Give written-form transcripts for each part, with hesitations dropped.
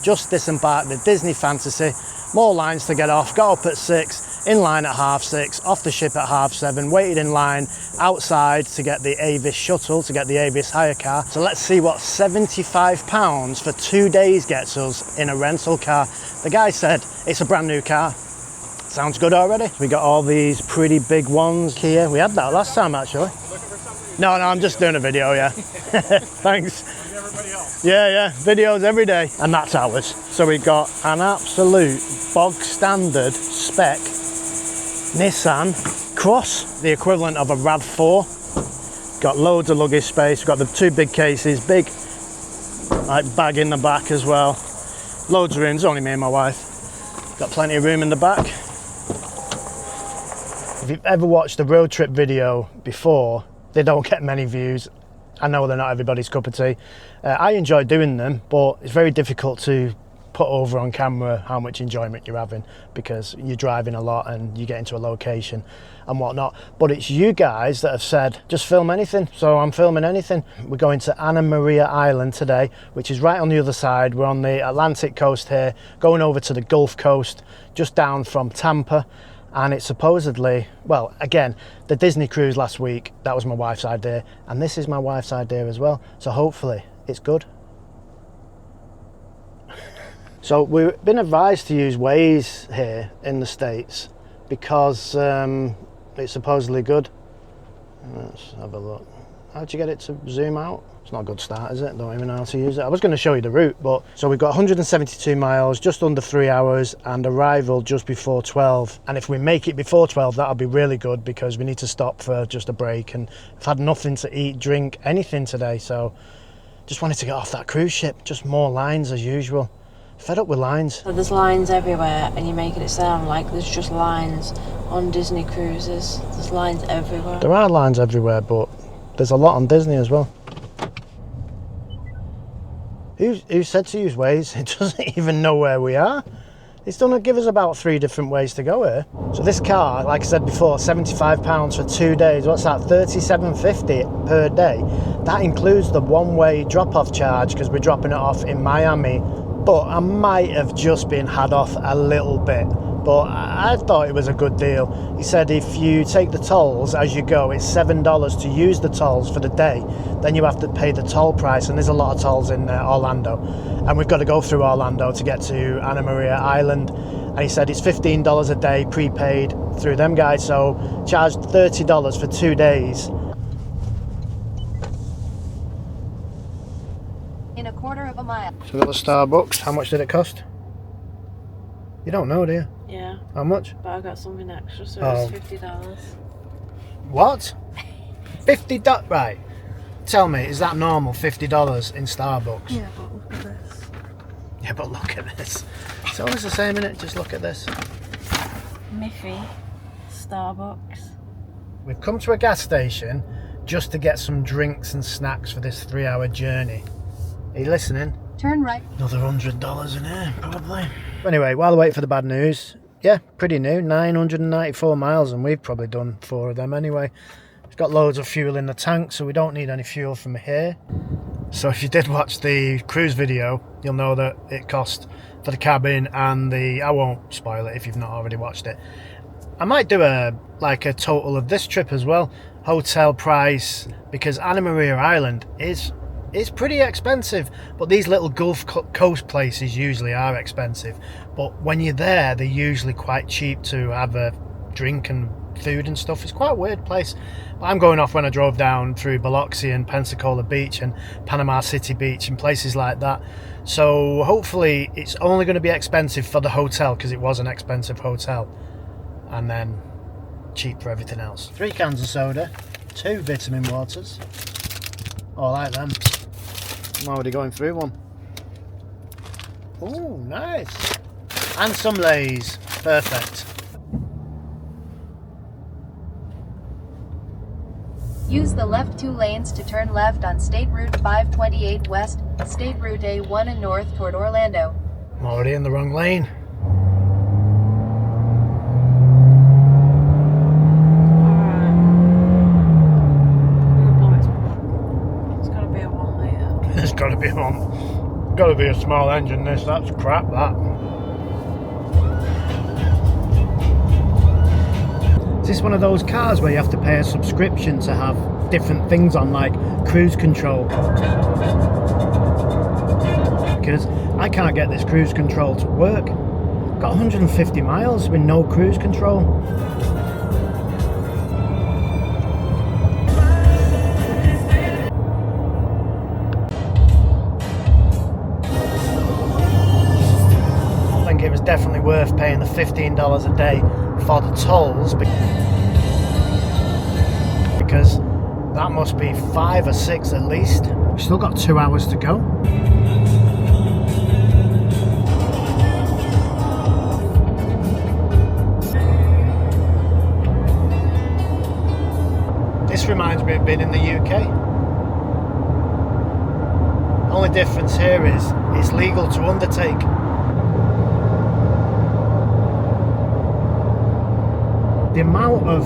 just disembarked at Disney Fantasy. More lines to get off, got up at 6, in line at 6:30, off the ship at 7:30, waited in line outside to get the Avis shuttle, to get the Avis hire car. So let's see what £75 for 2 days gets us in a rental car. The guy said it's a brand new car. Sounds good already. We got all these pretty big ones here. We had that last time actually. No, I'm just doing a video, yeah. Thanks. Yeah, videos every day. And that's ours. So we got an absolute bog standard spec Nissan Cross, the equivalent of a RAV4. Got loads of luggage space. We've got the 2 big cases, big like bag in the back as well. Loads of room, it's only me and my wife. Got plenty of room in the back. If you've ever watched a road trip video before, they don't get many views. I know they're not everybody's cup of tea. I enjoy doing them, but it's very difficult to put over on camera how much enjoyment you're having because you're driving a lot and you get into a location and whatnot. But it's you guys that have said, just film anything. So I'm filming anything. We're going to Anna Maria Island today, which is right on the other side. We're on the Atlantic coast here, going over to the Gulf Coast, just down from Tampa. And it's supposedly, well, again, the Disney cruise last week, that was my wife's idea. And this is my wife's idea as well. So hopefully it's good. So we've been advised to use Waze here in the States because it's supposedly good. Let's have a look. How'd you get it to zoom out? It's not a good start, is it? Don't even know how to use it. I was going to show you the route, but so we've got 172 miles, just under 3 hours, and arrival just before 12. And if we make it before 12, that'll be really good because we need to stop for just a break. And I've had nothing to eat, drink, anything today, so just wanted to get off that cruise ship. Just more lines as usual. Fed up with lines. So there's lines everywhere, and you're making it sound like there's just lines on Disney cruises. There's lines everywhere. There are lines everywhere, but there's a lot on Disney as well. Who said to use Waze? It doesn't even know where we are. It's going to give us about 3 different ways to go here. So this car, like I said before, £75 for 2 days. What's that? $37.50 per day. That includes the one-way drop-off charge because we're dropping it off in Miami. But I might have just been had off a little bit. But I thought it was a good deal. He said if you take the tolls as you go, it's $7 to use the tolls for the day. Then you have to pay the toll price, and there's a lot of tolls in Orlando. And we've got to go through Orlando to get to Anna Maria Island. And he said it's $15 a day prepaid through them guys, so charged $30 for 2 days. In a quarter of a mile. So we got the Starbucks. How much did it cost? You don't know, do you? Yeah. How much? But I got something extra, so Oh. it's $50. What? $50? Right. Tell me, is that normal, $50 in Starbucks? Yeah, but look at this. Yeah, but look at this. It's always the same, innit? Just look at this. Miffy, Starbucks. We've come to a gas station just to get some drinks and snacks for this 3-hour journey. Are you listening? Turn right. Another $100 in here, probably. Anyway, while I wait for the bad news, yeah, pretty new, 994 miles, and we've probably done 4 of them anyway. We've got loads of fuel in the tank, so we don't need any fuel from here. So if you did watch the cruise video, you'll know that it cost for the cabin and I won't spoil it if you've not already watched it. I might do a total of this trip as well, hotel price, because Anna Maria Island is pretty expensive, but these little Gulf Coast places usually are expensive. But when you're there, they're usually quite cheap to have a drink and food and stuff. It's quite a weird place. But I'm going off when I drove down through Biloxi and Pensacola Beach and Panama City Beach and places like that. So hopefully it's only going to be expensive for the hotel because it was an expensive hotel, and then cheap for everything else. 3 cans of soda, 2 vitamin waters. Oh, I like them. I'm already going through one. Oh, nice. And some Lays. Perfect. Use the left 2 lanes to turn left on State Route 528 west, State Route A1 and north toward Orlando. I'm already in the wrong lane. It's gotta be a 1 litre. There's got to be one. Got to be a small engine this, that's crap that. Is this one of those cars where you have to pay a subscription to have different things on, like cruise control? Because I can't get this cruise control to work. Got 150 miles with no cruise control. I think it was definitely worth paying the $15 a day for the tolls, because that must be 5 or 6 at least. We've still got 2 hours to go. This reminds me of being in the UK. Only difference here is it's legal to undertake. The amount of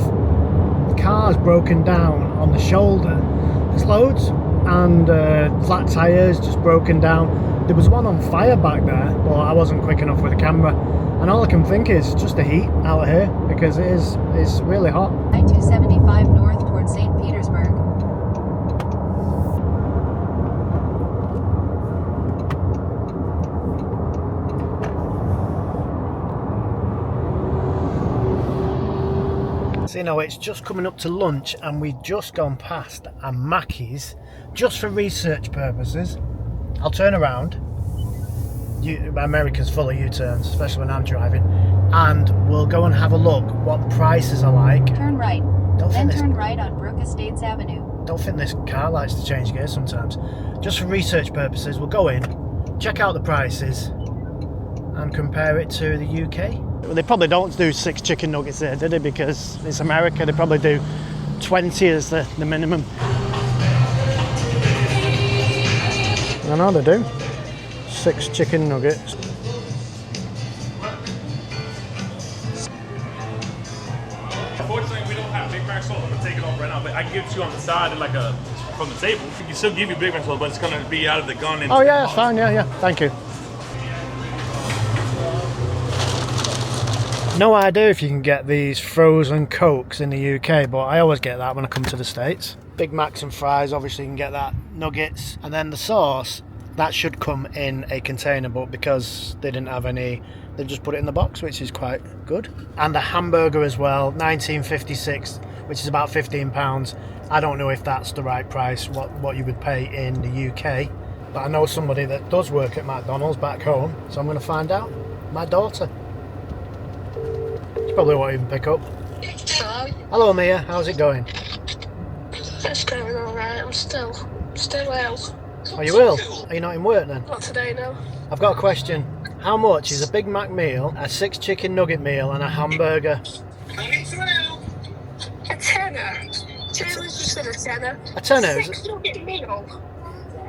cars broken down on the shoulder, there's loads, and flat tyres just broken down. There was one on fire back there, but I wasn't quick enough with the camera, and all I can think is just the heat out here, because it's really hot. I-275 north towards St. Petersburg. So, you know, it's just coming up to lunch and we've just gone past a Mackey's, just for research purposes. I'll turn around. America's full of U-turns, especially when I'm driving, and we'll go and have a look what the prices are like. Turn right, then turn right on Brook Estates Avenue. Don't think this car likes to change gears sometimes. Just for research purposes, we'll go in, check out the prices, and compare it to the UK. Well, they probably don't do 6 chicken nuggets there, do they? Because it's America, they probably do 20 as the minimum. I know they do. 6 chicken nuggets. Unfortunately, we don't have Big Mac sauce. I'm gonna take it off right now, but I can give it to you on the side and from the table. We can still give you Big Mac sauce, but it's gonna be out of the gun. Oh yeah, that's fine. Yeah, thank you. No idea if you can get these frozen Cokes in the UK, but I always get that when I come to the States. Big Macs and fries, obviously you can get that. Nuggets, and then the sauce, that should come in a container, but because they didn't have any, they've just put it in the box, which is quite good. And a hamburger as well, 19.56, which is about £15. I don't know if that's the right price, what you would pay in the UK, but I know somebody that does work at McDonald's back home, so I'm going to find out. My daughter. She probably won't even pick up. Hello. Hello Mia, how's it going? It's going alright, I'm still ill. Are you ill? Are you not in work then? Not today, no. I've got a question. How much is a Big Mac meal, a 6 chicken nugget meal and a hamburger? A tenner. Taylor's just said a tenner. A tenner? 6 nugget meal.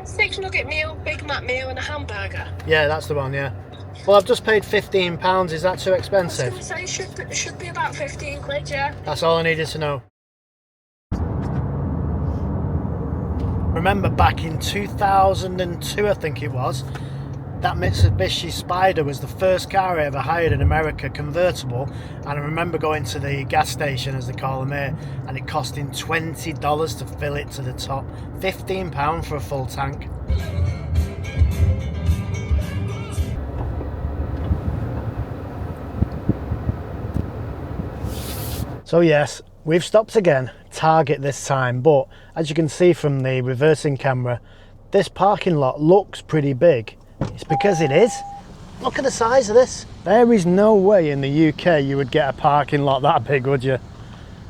6 nugget meal, Big Mac meal and a hamburger. Yeah, that's the one, yeah. Well, I've just paid £15. Is that too expensive? I was going to say, it should be about 15 quid, yeah. That's all I needed to know. Remember back in 2002, I think it was, that Mitsubishi Spider was the first car I ever hired in America, convertible, and I remember going to the gas station, as they call them here, and it costing $20 to fill it to the top, £15 for a full tank. So yes, we've stopped again, Target this time, but as you can see from the reversing camera, this parking lot looks pretty big. It's because it is. Look at the size of this. There is no way in the UK you would get a parking lot that big, would you?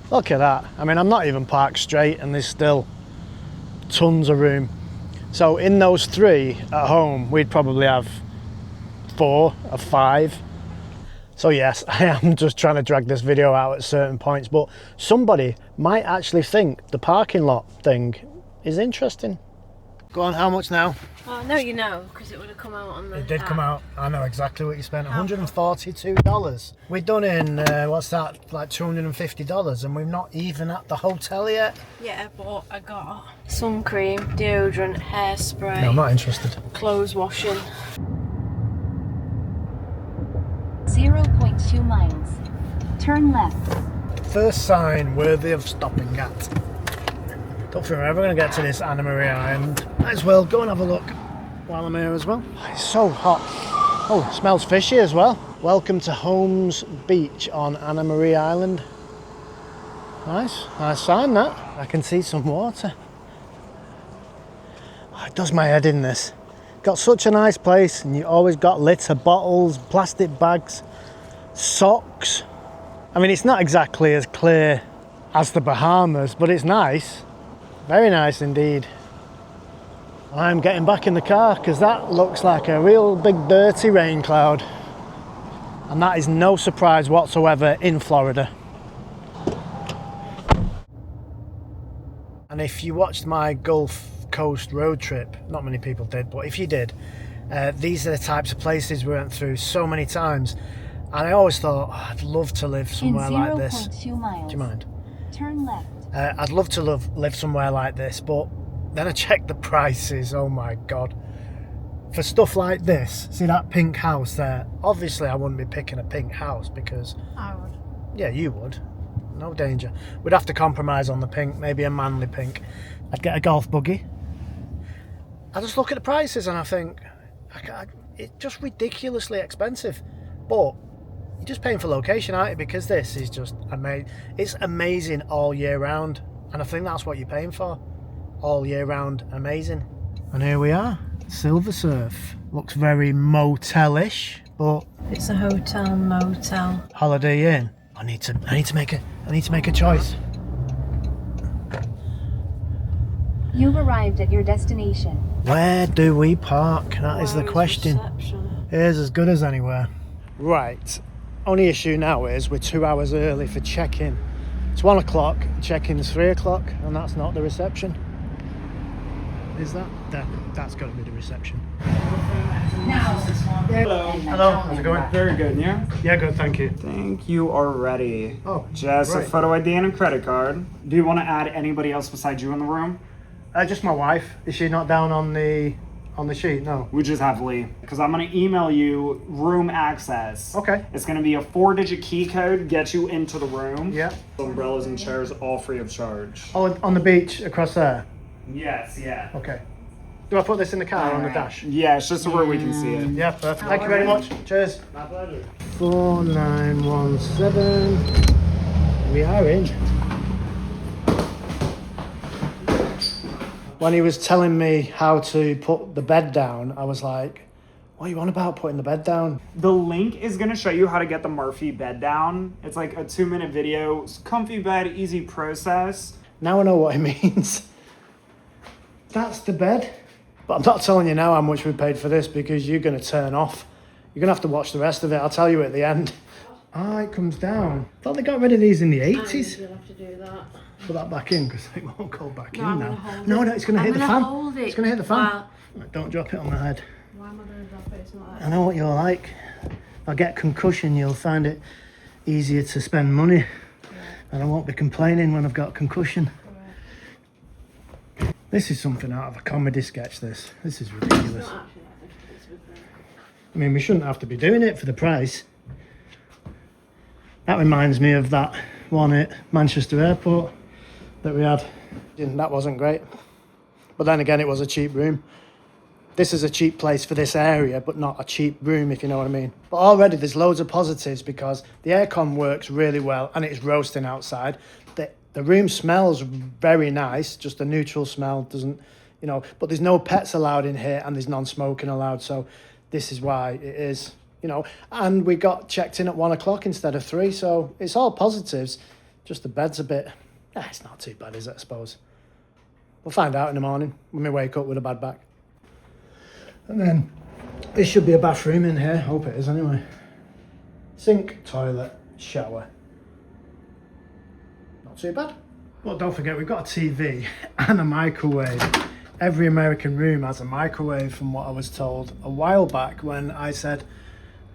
Look at that. I mean, I'm not even parked straight and there's still tons of room. So in those 3 at home, we'd probably have 4 or 5. So yes, I am just trying to drag this video out at certain points, but somebody might actually think the parking lot thing is interesting. Go on, how much now? Oh, no, you know, because it would have come out on the... It did come out. I know exactly what you spent. $142. We've done in, what's that, like $250, and we've not even at the hotel yet. Yeah, but I got sun cream, deodorant, hairspray. No, I'm not interested. Clothes washing. 0.2 miles. Turn left. First sign worthy of stopping at. Don't think we're ever going to get to this Anna Maria Island. Might as well go and have a look while I'm here as well. It's so hot. Oh, it smells fishy as well. Welcome to Holmes Beach on Anna Maria Island. Nice sign that. I can see some water. Oh, it does my head in this. Got such a nice place, and you always got litter, bottles, plastic bags, socks. I mean, it's not exactly as clear as the Bahamas, but it's nice. Very nice indeed. I'm getting back in the car because that looks like a real big dirty rain cloud. And that is no surprise whatsoever in Florida. And if you watched my Gulf Coast road trip, not many people did, but if you did, these are the types of places we went through so many times. And I always thought, oh, I'd love to live somewhere like this. 0.2 miles. Do you mind? Turn left. I'd love to live somewhere like this, but then I checked the prices. Oh my god. For stuff like this, see that pink house there? Obviously I wouldn't be picking a pink house because... I would. Yeah, you would. No danger. We'd have to compromise on the pink, maybe a manly pink. I'd get a golf buggy. I just look at the prices and I think, it's just ridiculously expensive. But you're just paying for location, aren't you? Because this is just amazing. It's amazing all year round. And I think that's what you're paying for. All year round, amazing. And here we are, Silver Surf. Looks very motel-ish, but It's a hotel, motel. Holiday Inn. I need to make a choice. You've arrived at your destination. Where do we park? That is the question. Reception? It is as good as anywhere. Right. Only issue now is we're 2 hours early for check-in. It's 1 o'clock, check-in's 3 o'clock, and that's not the reception. Is that? That's got to be the reception. Hello. Hello, how's it going? Very good, yeah? Yeah, good, thank you. Think you are ready. Oh, Just right. a photo ID and a credit card. Do you want to add anybody else besides you in the room? Just my wife. Is she not down on the sheet? No. We just have Lee. Because I'm going to email you room access. Okay. It's going to be a 4-digit key code, get you into the room. Yeah. Umbrellas and chairs, all free of charge. Oh, on the beach across there? Yes, yeah. Okay. Do I put this in the car or on the dash? Yeah, it's just where we can see it. Yeah, perfect. Thank you very much. Cheers. My pleasure. 4917. We are in. When he was telling me how to put the bed down, I was like, what are you on about putting the bed down? The link is going to show you how to get the Murphy bed down. It's like a 2-minute video. It's comfy bed, easy process. Now I know what it means. That's the bed. But I'm not telling you now how much we paid for this because you're going to turn off. You're going to have to watch the rest of it. I'll tell you at the end. Ah, it comes down. I thought they got rid of these in the 80s. You'll have to do that. Put that back in because it won't go back No, in I'm now. gonna hold No, it. no, it's going to hit the fan. Hold it. It's going to hit the fan. Wow. Right, don't drop it on my head. Why am I going to drop it? It's not like I know what you're like. If I get concussion, you'll find it easier to spend money. And I won't be complaining when I've got concussion. This is something out of a comedy sketch, this. This is ridiculous. I mean, we shouldn't have to be doing it for the price. That reminds me of that one at Manchester Airport that we had. That wasn't great. But then again, it was a cheap room. This is a cheap place for this area, but not a cheap room, if you know what I mean. But already there's loads of positives because the aircon works really well and it's roasting outside. The room smells very nice, just a neutral smell, doesn't, you know, but there's no pets allowed in here and there's non-smoking allowed. So this is why it is, you know, and we got checked in at 1 o'clock instead of 3. So it's all positives. Just the bed's a bit, it's not too bad, is it, I suppose. We'll find out in the morning when we wake up with a bad back. And then this should be a bathroom in here. Hope it is anyway. Sink, toilet, shower. Not too bad. But don't forget, we've got a TV and a microwave every American room has a microwave from what I was told a while back when I said,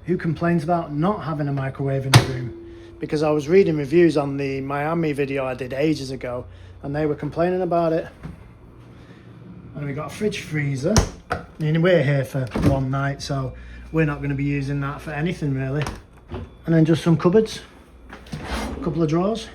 who complains about not having a microwave in the room? Because I was reading reviews on the Miami video I did ages ago and they were complaining about it. And we got a fridge freezer. I mean, we're here for one night, so we're not going to be using that for anything really. And then just some cupboards, a couple of drawers.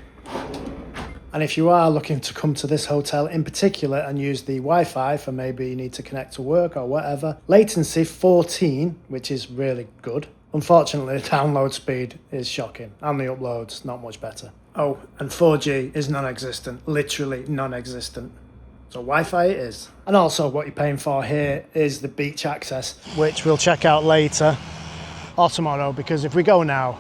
And if you are looking to come to this hotel in particular and use the Wi-Fi for maybe you need to connect to work or whatever, latency 14, which is really good. Unfortunately, the download speed is shocking and the upload's not much better. Oh, and 4G is non-existent, literally non-existent. So Wi-Fi it is. And also what you're paying for here is the beach access, which we'll check out later or tomorrow, because if we go now,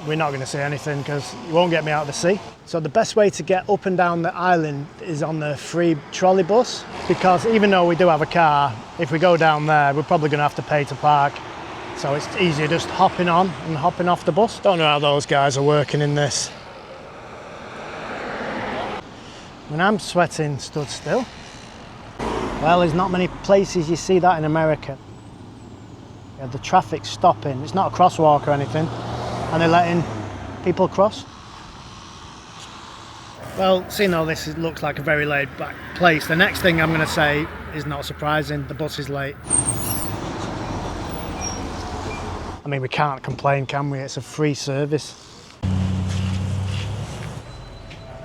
we're not going to see anything because you won't get me out of the sea. So the best way to get up and down the island is on the free trolley bus, because even though we do have a car, if we go down there, we're probably going to have to pay to park. So it's easier just hopping on and hopping off the bus. Don't know how those guys are working in this. When I'm sweating stood still. Well, there's not many places you see that in America. Yeah, the traffic's stopping. It's not a crosswalk or anything. And they're letting people cross. Well, seeing all this, it looks like a very laid back place. The next thing I'm going to say is not surprising. The bus is late. I mean, we can't complain, can we? It's a free service.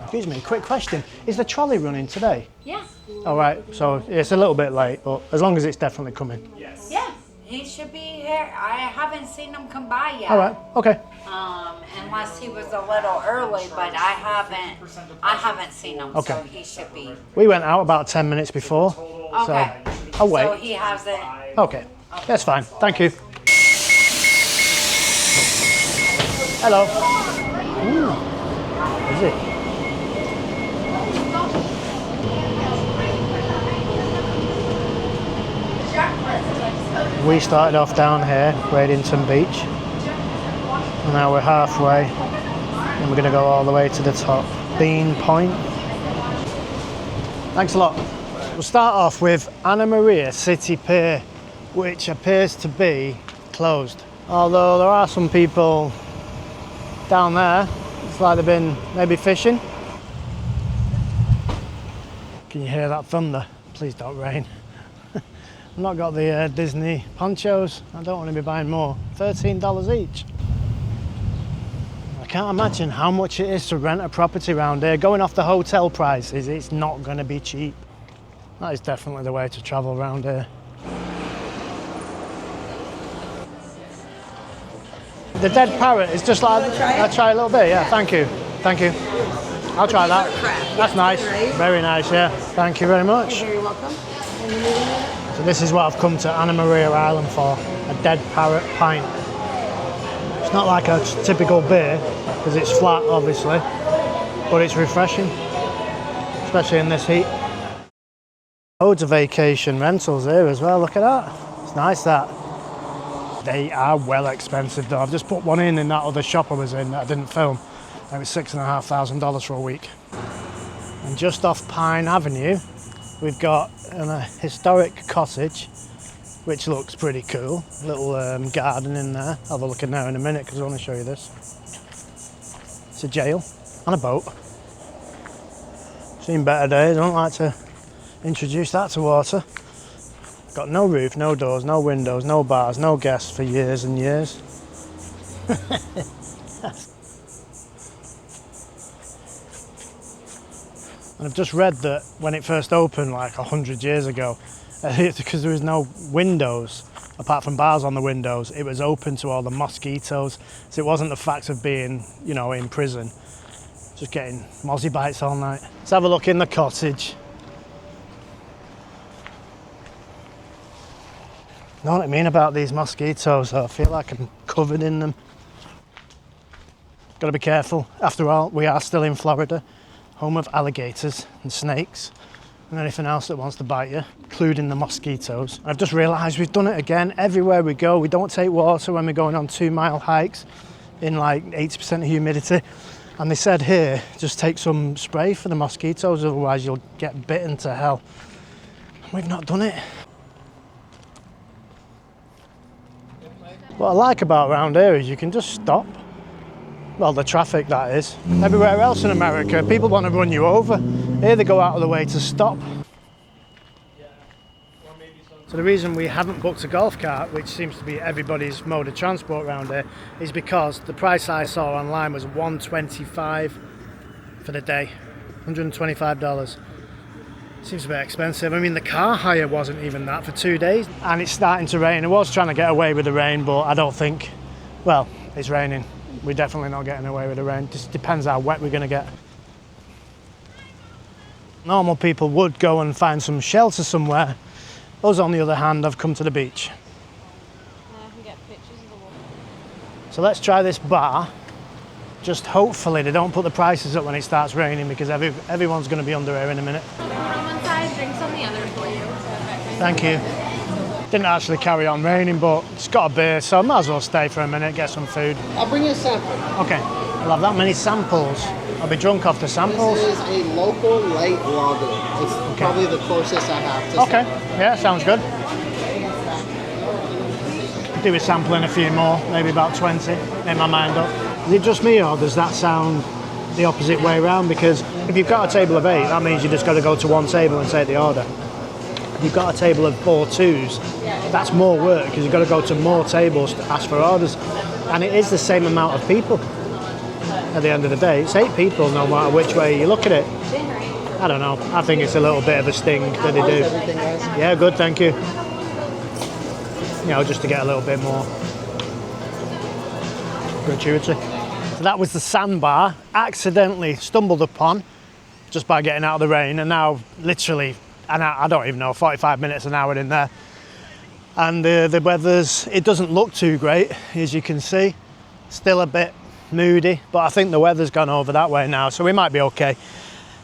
Excuse me, quick question. Is the trolley running today? Yeah. All right, so it's a little bit late, but as long as it's definitely coming. Yes. Yeah, he should be here. I haven't seen him come by yet. All right, okay. Unless he was a little early, but I haven't seen him, Okay. so he should be. We went out about 10 minutes before, Okay. so I'll wait. So he hasn't. Okay, that's fine. Thank you. Hello. Ooh. Is it? We started off down here, Bradenton Beach, and now we're halfway, and we're going to go all the way to the top, Bean Point. Thanks a lot. We'll start off with Anna Maria City Pier, which appears to be closed. Although there are some people down there, it's like they've been maybe fishing. Can you hear that thunder? Please don't rain. I've not got the Disney ponchos. I don't want to be buying more. $13 each. I can't imagine how much it is to rent a property around here. Going off the hotel prices, it's not going to be cheap. That is definitely the way to travel around here. The dead parrot is just like... I'll try a little bit, yeah. Thank you. Thank you. I'll try that. That's nice. Very nice, yeah. Thank you very much. You're welcome. So this is what I've come to Anna Maria Island for, a dead parrot pint. It's not like a typical beer, because it's flat obviously, but it's refreshing, especially in this heat. Loads of vacation rentals here as well, look at that. It's nice that. They are well expensive though. I've just put one in that other shop I was in that I didn't film. It was $6,500 for a week. And just off Pine Avenue, we've got a historic cottage, which looks pretty cool. Little garden in there. I'll have a look in there in a minute because I want to show you this. It's a jail and a boat. Seen better days. I don't like to introduce that to water. Got no roof, no doors, no windows, no bars, no guests for years and years. And I've just read that when it first opened like 100 years ago, because there was no windows, apart from bars on the windows, it was open to all the mosquitoes. So it wasn't the fact of being, you know, in prison, just getting mozzie bites all night. Let's have a look in the cottage. Know what I mean about these mosquitoes? I feel like I'm covered in them. Got to be careful. After all, we are still in Florida, home of alligators and snakes and anything else that wants to bite you, including the mosquitoes. I've just realised we've done it again. Everywhere we go, we don't take water when we're going on 2-mile hikes in like 80% humidity. And they said here, just take some spray for the mosquitoes, otherwise you'll get bitten to hell. we've not done it. What I like about around here is you can just stop. Well, the traffic, that is. Everywhere else in America, people want to run you over. Here they go out of the way to stop. So the reason we haven't booked a golf cart, which seems to be everybody's mode of transport around here, is because the price I saw online was $125 for the day. $125. Seems a bit expensive. I mean, the car hire wasn't even that for 2 days. And it's starting to rain. I was trying to get away with the rain, but I don't think... Well, it's raining. We're definitely not getting away with the rain. Just depends how wet we're going to get. Normal people would go and find some shelter somewhere. Us, on the other hand, have come to the beach. I can get pictures of the water. So let's try this bar. Just hopefully they don't put the prices up when it starts raining, because everyone's going to be under here in a minute. On one side, drinks on the other for you. Thank you. Didn't actually carry on raining, but it's got a beer, so I might as well stay for a minute, get some food. I'll bring you a sample. Okay, I'll have that many samples. I'll be drunk off the samples. This is a local light lager. It's probably the closest I have to Okay, yeah, sounds good. Do a sample in a few more, maybe about 20, make my mind up. Is it just me, or does that sound the opposite way around? Because if you've got a table of 8, that means you just got to go to one table and take the order. If you've got a table of 4 twos, that's more work, because you've got to go to more tables to ask for orders. And it is the same amount of people at the end of the day. It's 8 people no matter which way you look at it. I don't know, I think it's a little bit of a sting that they do. Yeah, good, thank you. You know, just to get a little bit more gratuity. So that was the sandbar, accidentally stumbled upon just by getting out of the rain, and now literally, I don't even know, 45 minutes, an hour in there. And the weather's, it doesn't look too great, as you can see. Still a bit moody, but I think the weather's gone over that way now, so we might be okay.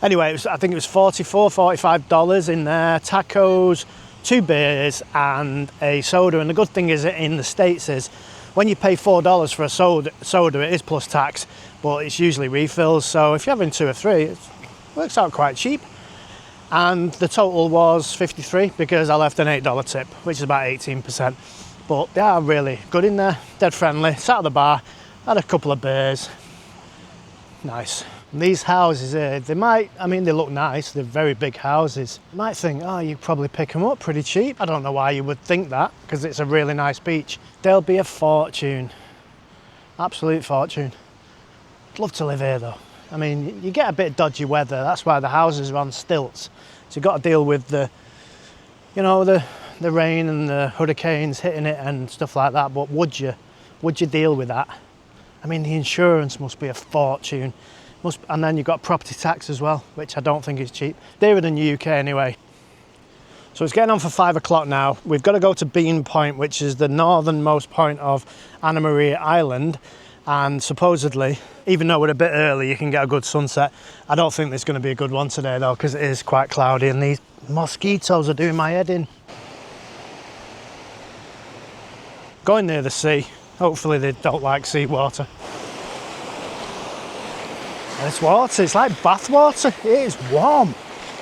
Anyway, I think it was $44, $45 in there, tacos, 2 beers and a soda. And the good thing is in the States is when you pay $4 for a soda, it is plus tax, but it's usually refills. So if you're having 2 or 3, it works out quite cheap. And the total was $53 because I left an $8 tip, which is about 18%. But they are really good in there, dead friendly. Sat at the bar, had a couple of beers. Nice. And these houses here, they look nice, they're very big houses. You might think, oh, you probably pick them up pretty cheap. I don't know why you would think that, because it's a really nice beach. They'll be a fortune, absolute fortune. I'd love to live here though. I mean, you get a bit dodgy weather, that's why the houses are on stilts. So you've got to deal with the rain and the hurricanes hitting it and stuff like that, but would you deal with that? I mean, the insurance must be a fortune. And then you've got property tax as well, which I don't think is cheap. Dearer than the UK anyway. So it's getting on for 5 o'clock now. We've got to go to Bean Point, which is the northernmost point of Anna Maria Island. And supposedly, even though we're a bit early, you can get a good sunset. I don't think there's going to be a good one today though, because it is quite cloudy and these mosquitoes are doing my head in. Going near the sea. Hopefully they don't like seawater. This water, it's like bath water. It is warm.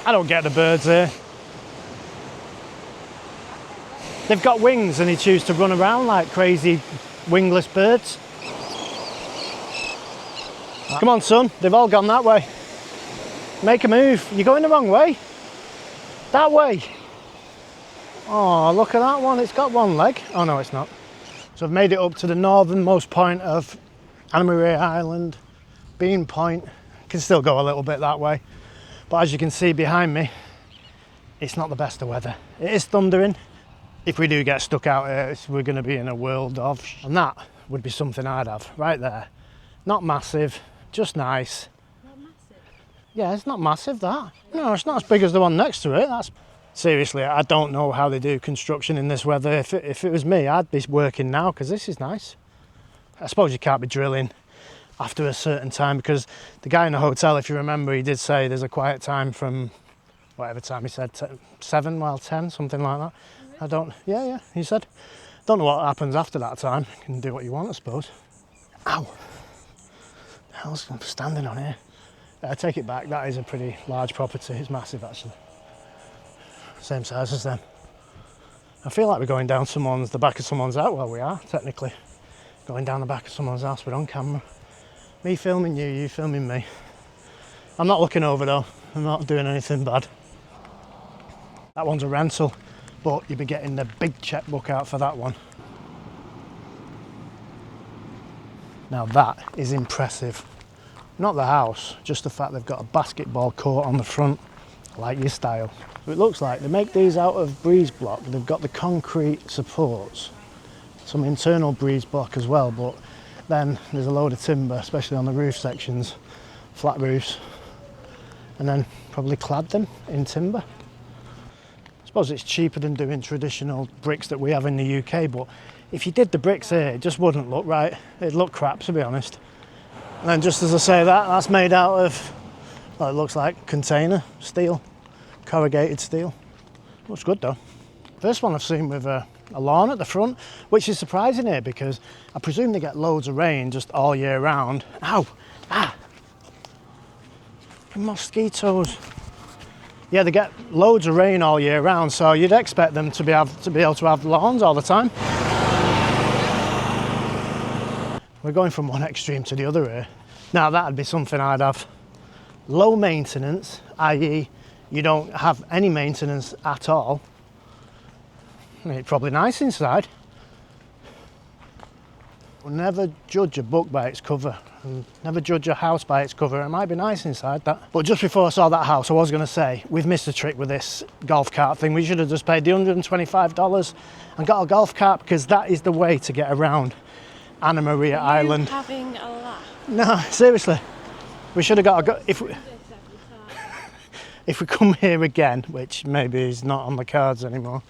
I don't get the birds here. They've got wings and they choose to run around like crazy wingless birds. Come on, son, they've all gone that way. Make a move. You're going the wrong way. That way. Oh, look at that one. It's got one leg. Oh, no, it's not. So I've made it up to the northernmost point of Anna Maria Island. Bean Point. Can still go a little bit that way, but as you can see behind me, it's not the best of weather. It is thundering. If we do get stuck out here, we're going to be in a world of, and that would be something I'd have right there. Not massive, just nice. Not massive? Yeah, it's not massive, that. No, it's not as big as the one next to it. That's seriously, I don't know how they do construction in this weather. If it was me, I'd be working now because this is nice. I suppose you can't be drilling after a certain time, because the guy in the hotel, if you remember, he did say there's a quiet time from whatever time he said, 7, well 10, something like that. I don't, yeah, he said. Don't know what happens after that time. You can do what you want, I suppose. Ow. The hell's I'm standing on here? I take it back, that is a pretty large property. It's massive actually. same size as them. I feel like we're going down the back of someone's house. Well, we are technically going down the back of someone's house. We're on camera. Me filming you, you filming me. I'm not looking over though. I'm not doing anything bad. That one's a rental, but you'll be getting the big checkbook out for that one. Now that is impressive. Not the house, just the fact they've got a basketball court on the front. I like your style. It looks like they make these out of breeze block. They've got the concrete supports, some internal breeze block as well, but then there's a load of timber, especially on the roof sections, flat roofs, and then probably clad them in timber. I suppose it's cheaper than doing traditional bricks that we have in the UK, but if you did the bricks here, it just wouldn't look right. It'd look crap, to be honest. And then just as I say that, that's made out of, well, it looks like container steel, corrugated steel. Looks good though. First one I've seen with a lawn at the front, which is surprising here because I presume they get loads of rain just all year round. Ow! Ah! Mosquitoes. Yeah, they get loads of rain all year round, so you'd expect them to be able to have lawns all the time. We're going from one extreme to the other here. Now that'd be something I'd have. Low maintenance, i.e. you don't have any maintenance at all. I mean, it's probably nice inside. We'll never judge a book by its cover, and never judge a house by its cover. It might be nice inside that. But just before I saw that house, I was going to say, we've missed a trick with this golf cart thing. We should have just paid the $125 and got a golf cart, because that is the way to get around Anna Maria Island. Having a laugh. No, seriously. We should have got if we come here again, which maybe is not on the cards anymore,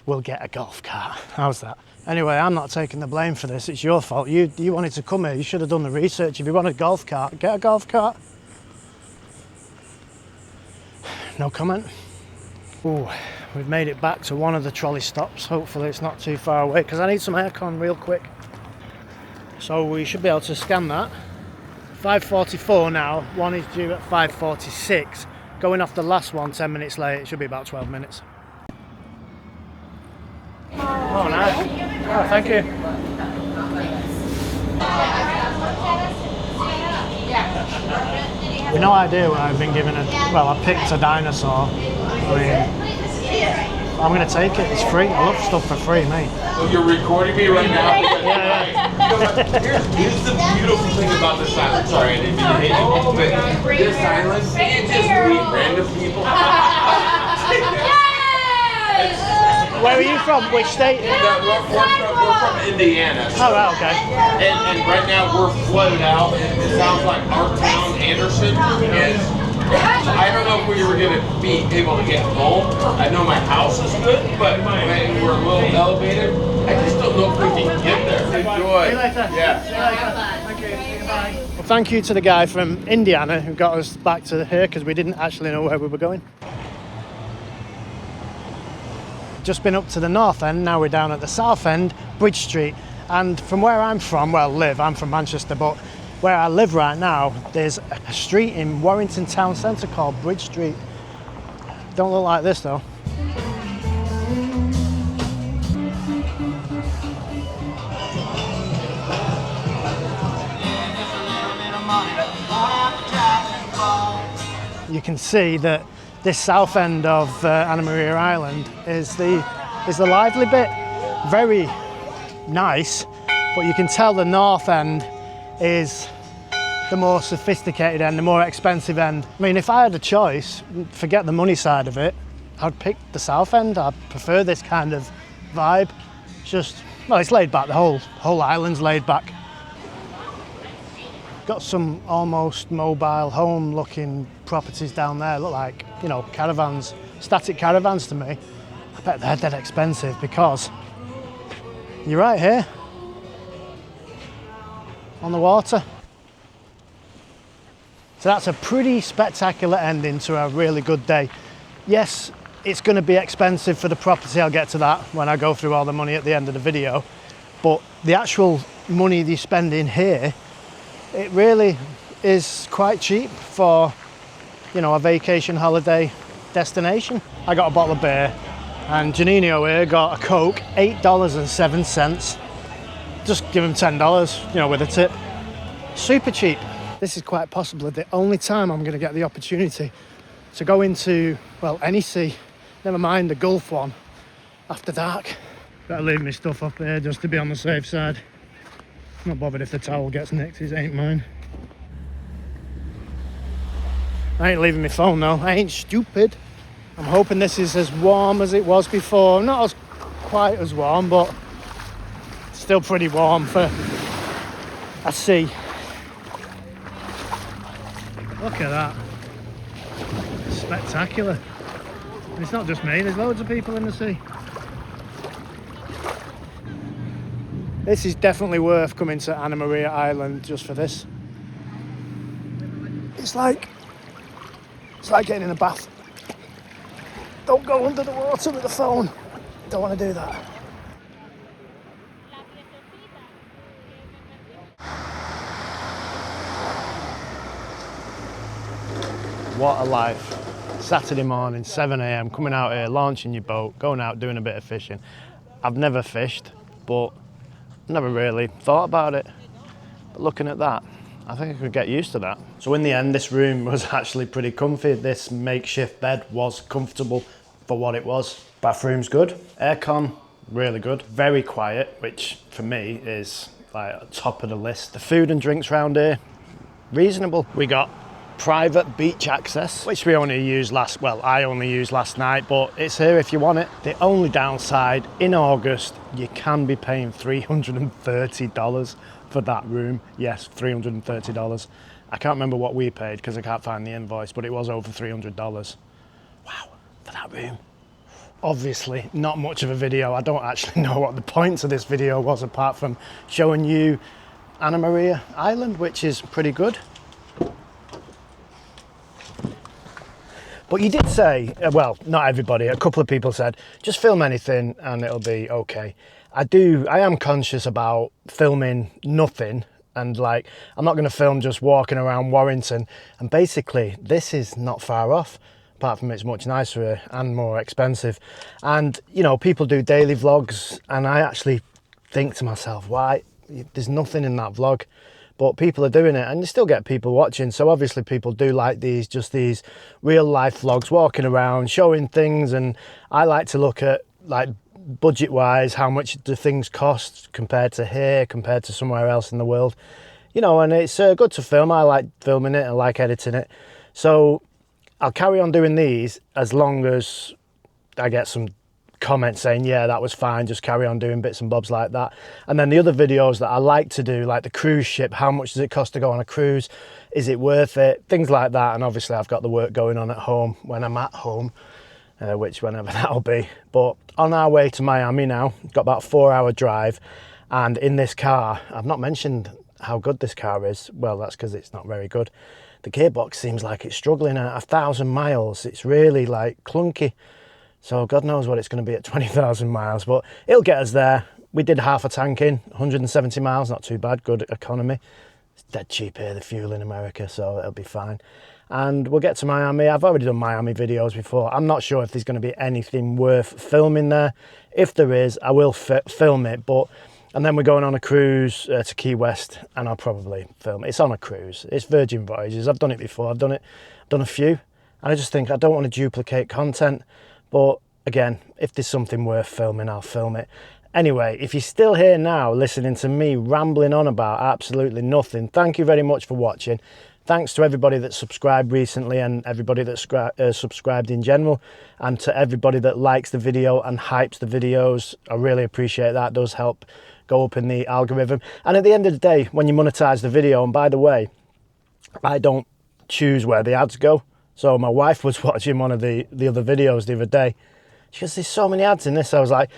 we'll get a golf cart. How's that? Anyway, I'm not taking the blame for this. It's your fault. You wanted to come here. You should have done the research. If you want a golf cart, get a golf cart. No comment. Ooh, we've made it back to one of the trolley stops. Hopefully it's not too far away, because I need some aircon real quick. So we should be able to scan that. 5:44 now. One is due at 5:46. Going off the last one 10 minutes late. It should be about 12 minutes. Oh, nice. Oh, thank you. We've no idea what I've been given. I picked a dinosaur. I mean, I'm going to take it. It's free. I love stuff for free, mate. So you're recording me right now? Yeah. Here's the beautiful thing about this island. Sorry, I didn't mean to hate you, but this island, you just meet random people. Where are you from? Which state? We're from Indiana. Oh, right, okay. And right now we're flooded out. It sounds like our town, Anderson, is. I don't know if we were going to be able to get home. I know my house is good, but when we're a little elevated, I just don't know if we can get there. Enjoy. See you later. Yeah. See you later. Thank you. Goodbye. Well, thank you to the guy from Indiana who got us back to here, because we didn't actually know where we were going. Just been up to the north end, now we're down at the south end, Bridge Street. And from where I'm from, I'm from Manchester, but where I live right now, there's a street in Warrington Town Centre called Bridge Street. Don't look like this though. You can see that this south end of Anna Maria Island is the lively bit. Very nice, but you can tell the north end is the more sophisticated end, the more expensive end. I mean, if I had a choice, forget the money side of it, I'd pick the south end. I prefer this kind of vibe. It's just, well, it's laid back. The whole island's laid back. Got some almost mobile home looking properties down there. Look like, you know, caravans, static caravans to me. I bet they're dead expensive, because you're right here on the water. So that's a pretty spectacular ending to a really good day. Yes, it's going to be expensive for the property. I'll get to that when I go through all the money at the end of the video. But the actual money you spend in here, it really is quite cheap for, you know, a vacation holiday destination. I got a bottle of beer and Janino here got a Coke, $8.07. Just give him $10, you know, with a tip. Super cheap. This is quite possibly the only time I'm going to get the opportunity to go into, well, any sea, never mind the Gulf one, after dark. Better leave my stuff up here just to be on the safe side. Not bothered if the towel gets nicked, it ain't mine. I ain't leaving my phone though, I ain't stupid. I'm hoping this is as warm as it was before. Not as quite as warm, but still pretty warm for a sea. Look at that. Spectacular. And it's not just me, there's loads of people in the sea. This is definitely worth coming to Anna Maria Island just for this. It's like getting in a bath. Don't go under the water with the phone. Don't want to do that. What a life. Saturday morning, 7 a.m, coming out here, launching your boat, going out, doing a bit of fishing. I've never fished, but never really thought about it. But looking at that, I think I could get used to that. So in the end, this room was actually pretty comfy. This makeshift bed was comfortable for what it was. Bathroom's good. Aircon, really good. Very quiet, which for me is like top of the list. The food and drinks around here, reasonable. We got private beach access, which we only used I only used last night, but it's here if you want it. The only downside, in August, you can be paying $330 for that room. Yes, $330. I can't remember what we paid because I can't find the invoice, but it was over $300. Wow, for that room. Obviously, not much of a video. I don't actually know what the point of this video was apart from showing you Anna Maria Island, which is pretty good. But you did say, well, not everybody, a couple of people said, just film anything and it'll be okay. I am conscious about filming nothing, and like, I'm not gonna film just walking around Warrington, and basically this is not far off, apart from it's much nicer and more expensive. And you know, people do daily vlogs, and I actually think to myself, why, there's nothing in that vlog. But people are doing it and you still get people watching. So obviously people do like just these real life vlogs, walking around, showing things. And I like to look at, like, budget wise, how much do things cost compared to here, compared to somewhere else in the world. You know, and it's good to film. I like filming it, I like editing it. So I'll carry on doing these as long as I get some comments saying, yeah, that was fine, just carry on doing bits and bobs like that. And then the other videos that I like to do, like the cruise ship, how much does it cost to go on a cruise, is it worth it, things like that. And obviously I've got the work going on at home when I'm at home, which whenever that'll be. But on our way to Miami now, got about a 4-hour drive, and in this car, I've not mentioned how good this car is. Well, that's because it's not very good. The gearbox seems like it's struggling at 1,000 miles. It's really like clunky. So God knows what it's going to be at 20,000 miles, but it'll get us there. We did half a tank in, 170 miles, not too bad, good economy. It's dead cheap here, the fuel in America, so it'll be fine. And we'll get to Miami. I've already done Miami videos before. I'm not sure if there's going to be anything worth filming there. If there is, I will film it, and then we're going on a cruise to Key West, and I'll probably film it. It's on a cruise. It's Virgin Voyages. I've done it before. I've done a few, and I just think I don't want to duplicate content. But again, if there's something worth filming, I'll film it. Anyway, if you're still here now listening to me rambling on about absolutely nothing, thank you very much for watching. Thanks to everybody that subscribed recently and everybody that subscribed in general, and to everybody that likes the video and hypes the videos. I really appreciate that. It does help go up in the algorithm. And at the end of the day, when you monetize the video, and by the way, I don't choose where the ads go. So my wife was watching one of the other videos the other day. She goes, there's so many ads in this. I was like,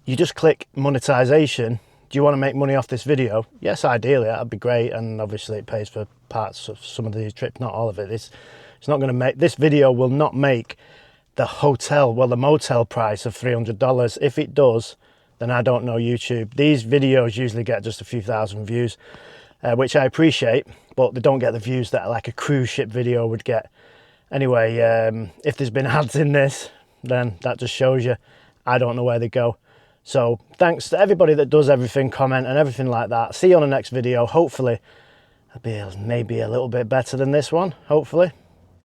you just click monetization. Do you want to make money off this video? Yes, ideally, that'd be great. And obviously it pays for parts of some of these trips, not all of it. It's not going to make, this video will not make the motel price of $300. If it does, then I don't know YouTube. These videos usually get just a few thousand views, which I appreciate, but they don't get the views that like a cruise ship video would get. Anyway, if there's been ads in this, then that just shows you I don't know where they go. So thanks to everybody that does everything, comment and everything like that. See you on the next video. Hopefully it'll be maybe a little bit better than this one, hopefully.